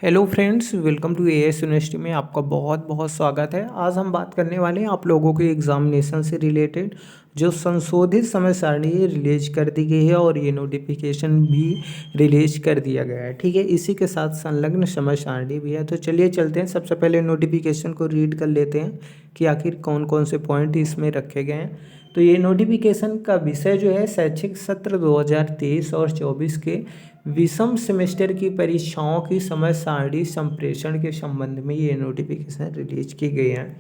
Hello friends, welcome to AS university में आपका बहुत बहुत स्वागत है। आज हम बात करने वाले हैं आप लोगों के एग्जामिनेशन से रिलेटेड जो संशोधित समय सारणी रिलीज कर दी गई है और ये नोटिफिकेशन भी रिलीज कर दिया गया है। ठीक है, इसी के साथ संलग्न समय सारणी भी है। तो चलिए चलते हैं, सबसे पहले नोटिफिकेशन को रीड कर लेते हैं कि आखिर कौन कौन से पॉइंट इसमें रखे गए हैं। तो ये नोटिफिकेशन का विषय जो है शैक्षिक सत्र 2023 और 24 के विषम सेमेस्टर की परीक्षाओं की समय सारणी संप्रेषण के संबंध में ये नोटिफिकेशन रिलीज की गई है।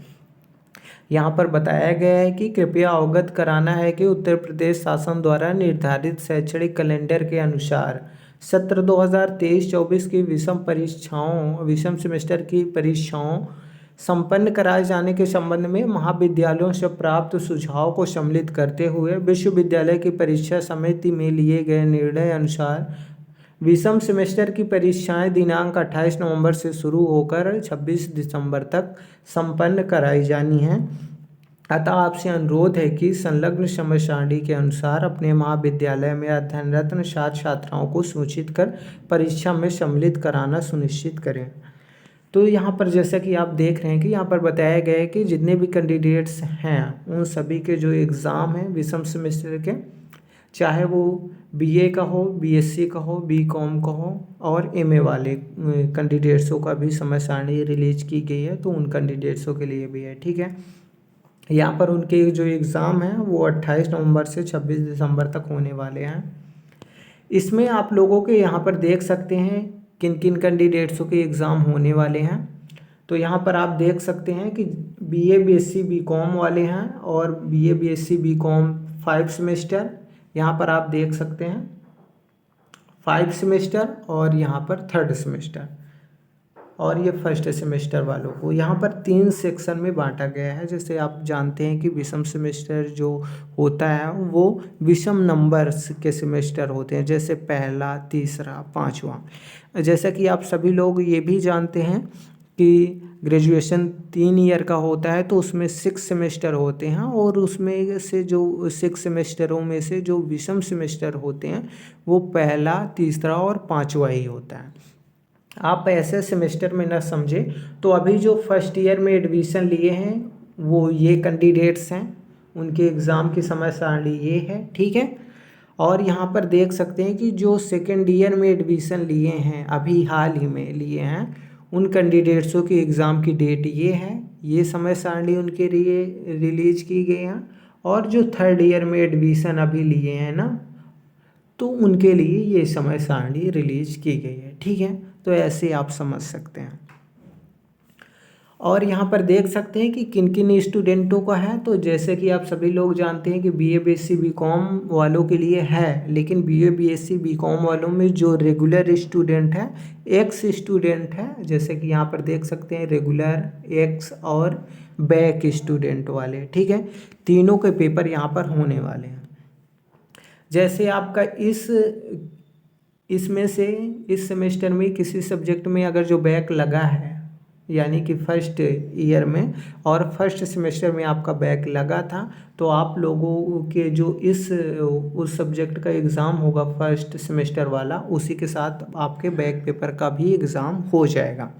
यहाँ पर बताया गया है कि कृपया अवगत कराना है कि उत्तर प्रदेश शासन द्वारा निर्धारित शैक्षणिक कैलेंडर के अनुसार सत्र 2023-24 की विषम सेमेस्टर की परीक्षाओं संपन्न कराए जाने के संबंध में महाविद्यालयों से प्राप्त सुझाव को सम्मिलित करते हुए विश्वविद्यालय की परीक्षा समिति में लिए गए निर्णय अनुसार विषम सेमेस्टर की परीक्षाएं दिनांक 28 नवंबर से शुरू होकर 26 दिसंबर तक संपन्न कराई जानी हैं। अतः आपसे अनुरोध है कि संलग्न समय सारणी के अनुसार अपने महाविद्यालय में अध्ययनरत छात्र छात्राओं को सूचित कर परीक्षा में सम्मिलित कराना सुनिश्चित करें। तो यहाँ पर जैसा कि आप देख रहे हैं कि यहाँ पर बताया गया है कि जितने भी कैंडिडेट्स हैं उन सभी के जो एग्ज़ाम हैं विषम सेमेस्टर के, चाहे वो बीए का हो, बीएससी का हो, बीकॉम का हो और एमए वाले कैंडिडेट्सों का भी समय सारणी रिलीज की गई है, तो उन कैंडिडेट्सों के लिए भी है। ठीक है, यहाँ पर उनके जो एग्ज़ाम हैं वो 28 नवंबर से 26 दिसंबर तक होने वाले हैं। इसमें आप लोगों के यहाँ पर देख सकते हैं किन किन कैंडिडेट्सों के एग्ज़ाम होने वाले हैं। तो यहाँ पर आप देख सकते हैं कि बीए बीएससी बीकॉम वाले हैं और बीए बीएससी बीकॉम 5 सेमेस्टर, यहाँ पर आप देख सकते हैं 5 सेमेस्टर और यहाँ पर 3rd सेमेस्टर, और ये फर्स्ट सेमेस्टर वालों को यहाँ पर 3 सेक्शन में बांटा गया है। जैसे आप जानते हैं कि विषम सेमेस्टर जो होता है वो विषम नंबर्स के सेमेस्टर होते हैं, जैसे पहला, तीसरा, पांचवा। जैसा कि आप सभी लोग ये भी जानते हैं कि ग्रेजुएशन 3 ईयर का होता है, तो उसमें 6 सेमेस्टर होते हैं और उसमें से जो 6 सेमेस्टरों में से जो विषम सेमेस्टर होते हैं वो पहला, तीसरा और पांचवा ही होता है। आप ऐसे सेमेस्टर में ना समझे, तो अभी जो फर्स्ट ईयर में एडमिशन लिए हैं वो ये कैंडिडेट्स हैं, उनके एग्ज़ाम की समय सारणी ये है। ठीक है, और यहाँ पर देख सकते हैं कि जो सेकेंड ईयर में एडमिशन लिए हैं, अभी हाल ही में लिए हैं, उन कैंडिडेट्सों की एग्ज़ाम की डेट ये है, ये समय सारणी उनके लिए रिलीज की गई है। और जो 3rd ईयर में एडमिशन अभी लिए हैं ना, तो उनके लिए ये समय सारणी रिलीज की गई है। ठीक है, तो ऐसे आप समझ सकते हैं। और यहाँ पर देख सकते हैं कि किन किन स्टूडेंटों का है। तो जैसे कि आप सभी लोग जानते हैं कि बीए बीएससी बीकॉम वालों के लिए है, लेकिन बीए बीएससी बीकॉम वालों में जो रेगुलर स्टूडेंट है, एक्स स्टूडेंट है, जैसे कि यहाँ पर देख सकते हैं रेगुलर, एक्स और बैक स्टूडेंट वाले। ठीक है, तीनों के पेपर यहाँ पर होने वाले हैं। जैसे आपका इसमें से इस सेमेस्टर में किसी सब्जेक्ट में अगर जो बैक लगा है, यानी कि फर्स्ट ईयर में और फर्स्ट सेमेस्टर में आपका बैक लगा था, तो आप लोगों के जो उस सब्जेक्ट का एग्ज़ाम होगा फर्स्ट सेमेस्टर वाला, उसी के साथ आपके बैक पेपर का भी एग्ज़ाम हो जाएगा।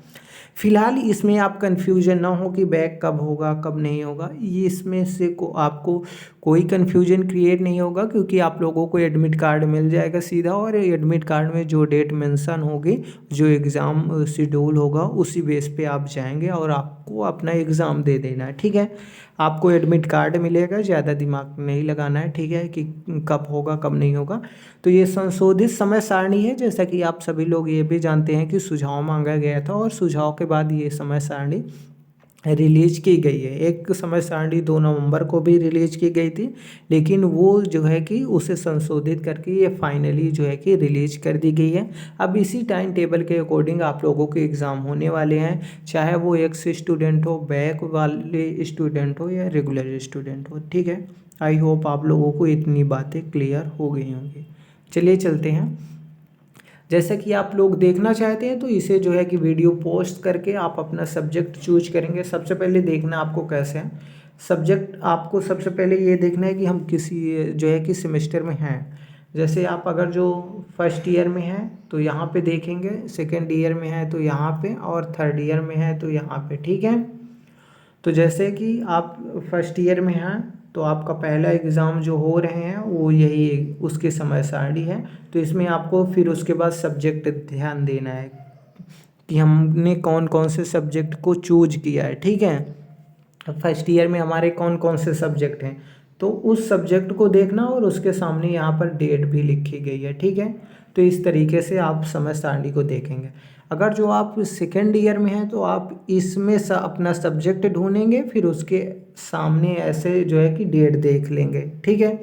फ़िलहाल इसमें आप कन्फ्यूजन ना हो कि बैक कब होगा कब नहीं होगा, ये इसमें से आपको कोई कन्फ्यूजन क्रिएट नहीं होगा, क्योंकि आप लोगों को एडमिट कार्ड मिल जाएगा सीधा, और एडमिट कार्ड में जो डेट मेंशन होगी, जो एग्ज़ाम शेड्यूल होगा, उसी बेस पे आप जाएंगे और आपको अपना एग्ज़ाम दे देना है। ठीक है, आपको एडमिट कार्ड मिलेगा, ज़्यादा दिमाग नहीं लगाना है। ठीक है, कि कब होगा कब नहीं होगा। तो ये संशोधित समय सारणी है, जैसा कि आप सभी लोग ये भी जानते हैं कि सुझाव मांगा गया था और सुझाव के बाद ये समय सारणी रिलीज की गई है। एक समय सारणी 2 नवंबर को भी रिलीज की गई थी, लेकिन वो जो है कि उसे संशोधित करके ये फाइनली जो है कि रिलीज कर दी गई है। अब इसी टाइम टेबल के अकॉर्डिंग आप लोगों के एग्ज़ाम होने वाले हैं, चाहे वो एक्स स्टूडेंट हो, बैक वाले स्टूडेंट हो या रेगुलर स्टूडेंट हो। ठीक है, आई होप आप लोगों को इतनी बातें क्लियर हो गई होंगी। चलिए चलते हैं। जैसे कि आप लोग देखना चाहते हैं, तो इसे जो है कि वीडियो पोस्ट करके आप अपना सब्जेक्ट चूज करेंगे। सबसे पहले देखना आपको कैसे है सब्जेक्ट, आपको सबसे पहले ये देखना है कि हम किसी जो है कि सेमेस्टर में हैं। जैसे आप अगर जो फर्स्ट ईयर में है तो यहाँ पे देखेंगे, सेकेंड ईयर में है तो यहाँ पे, और थर्ड ईयर में है तो यहाँ पे, ठीक है। तो जैसे कि आप फर्स्ट ईयर में हैं तो आपका पहला एग्ज़ाम जो हो रहे हैं वो यही उसकी समय सारणी है। तो इसमें आपको फिर उसके बाद सब्जेक्ट ध्यान देना है कि हमने कौन कौन से सब्जेक्ट को चूज किया है, ठीक है। फर्स्ट ईयर में हमारे कौन कौन से सब्जेक्ट हैं तो उस सब्जेक्ट को देखना, और उसके सामने यहाँ पर डेट भी लिखी गई है, ठीक है। तो इस तरीके से आप समय सारणी को देखेंगे। अगर जो आप सेकेंड ईयर में हैं तो आप इसमें अपना सब्जेक्ट ढूंढेंगे, फिर उसके सामने ऐसे जो है कि डेट देख लेंगे, ठीक है।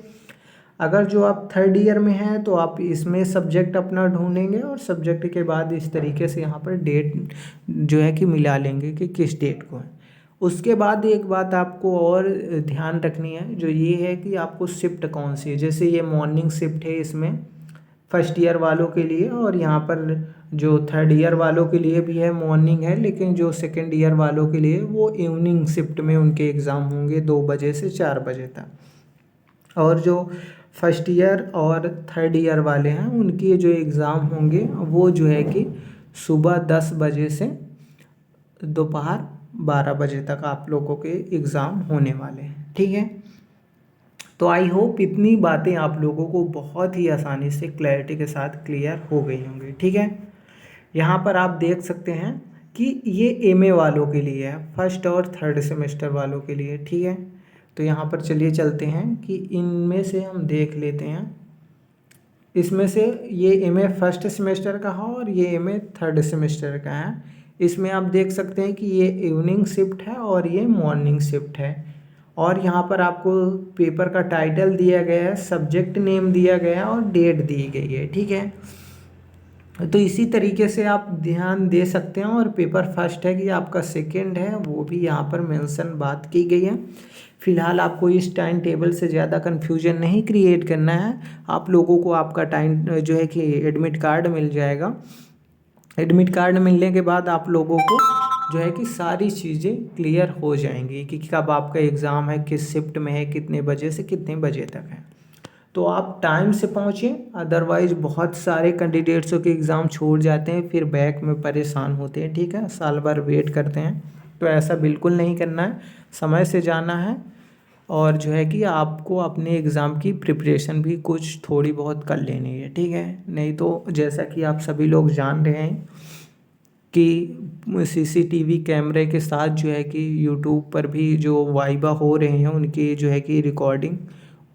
अगर जो आप थर्ड ईयर में हैं तो आप इसमें सब्जेक्ट अपना ढूंढेंगे, और सब्जेक्ट के बाद इस तरीके से यहाँ पर डेट जो है कि मिला लेंगे कि किस डेट को है। उसके बाद एक बात आपको और ध्यान रखनी है, जो ये है कि आपको शिफ्ट कौन सी है। जैसे ये मॉर्निंग शिफ्ट है इसमें फर्स्ट ईयर वालों के लिए, और यहाँ पर जो थर्ड ईयर वालों के लिए भी है मॉर्निंग है, लेकिन जो सेकेंड ईयर वालों के लिए वो इवनिंग शिफ्ट में उनके एग्ज़ाम होंगे 2 बजे से 4 बजे तक। और जो फर्स्ट ईयर और थर्ड ईयर वाले हैं उनके जो एग्ज़ाम होंगे वो जो है कि सुबह 10 बजे से दोपहर 12 बजे तक आप लोगों के एग्ज़ाम होने वाले हैं, ठीक है। तो आई होप इतनी बातें आप लोगों को बहुत ही आसानी से क्लैरिटी के साथ क्लियर हो गई होंगी, ठीक है। यहाँ पर आप देख सकते हैं कि ये एमए वालों के लिए है, फर्स्ट और थर्ड सेमेस्टर वालों के लिए, ठीक है। तो यहाँ पर चलिए चलते हैं कि इनमें से हम देख लेते हैं। इसमें से ये एमए फर्स्ट सेमेस्टर का है और ये एमए थर्ड सेमेस्टर का है। इसमें आप देख सकते हैं कि ये इवनिंग शिफ्ट है और ये मॉर्निंग शिफ्ट है। और यहाँ पर आपको पेपर का टाइटल दिया गया है, सब्जेक्ट नेम दिया गया है और डेट दी गई है, ठीक है। तो इसी तरीके से आप ध्यान दे सकते हैं। और पेपर फर्स्ट है कि आपका सेकंड है वो भी यहाँ पर मेंशन बात की गई है। फिलहाल आपको इस टाइम टेबल से ज़्यादा कन्फ्यूजन नहीं क्रिएट करना है। आप लोगों को आपका टाइम जो है कि एडमिट कार्ड मिल जाएगा। एडमिट कार्ड मिलने के बाद आप लोगों को जो है कि सारी चीज़ें क्लियर हो जाएंगी कि कब आपका एग्ज़ाम है, किस शिफ्ट में है, कितने बजे से कितने बजे तक है। तो आप टाइम से पहुँचें, अदरवाइज़ बहुत सारे कैंडिडेट्सों के एग्ज़ाम छूट जाते हैं, फिर बैक में परेशान होते हैं, ठीक है, साल भर वेट करते हैं। तो ऐसा बिल्कुल नहीं करना है, समय से जाना है। और जो है कि आपको अपने एग्ज़ाम की प्रिपरेशन भी कुछ थोड़ी बहुत कर लेनी है, ठीक है। नहीं तो जैसा कि आप सभी लोग जान रहे हैं कि सीसीटीवी कैमरे के साथ जो है कि यूट्यूब पर भी जो वाइवा हो रहे हैं उनकी जो है कि रिकॉर्डिंग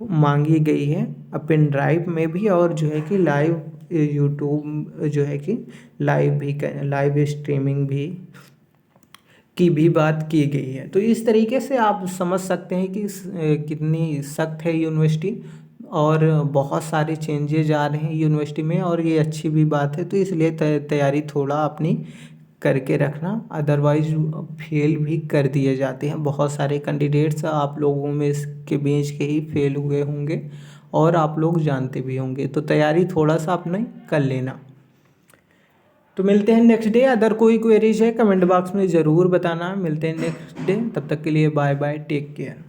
मांगी गई है पेन ड्राइव में भी, और जो है कि लाइव यूट्यूब जो है कि लाइव स्ट्रीमिंग भी की भी बात की गई है। तो इस तरीके से आप समझ सकते हैं कि कितनी सख्त है यूनिवर्सिटी, और बहुत सारे चेंजेज आ रहे हैं यूनिवर्सिटी में, और ये अच्छी भी बात है। तो इसलिए तैयारी थोड़ा अपनी करके रखना, अदरवाइज फेल भी कर दिए जाते हैं। बहुत सारे कैंडिडेट्स आप लोगों में के बीच के ही फेल हुए होंगे, और आप लोग जानते भी होंगे। तो तैयारी थोड़ा सा अपने कर लेना। तो मिलते हैं नेक्स्ट डे। अगर कोई क्वेरीज है कमेंट बॉक्स में ज़रूर बताना। मिलते हैं नेक्स्ट डे, तब तक के लिए बाय बाय, टेक केयर।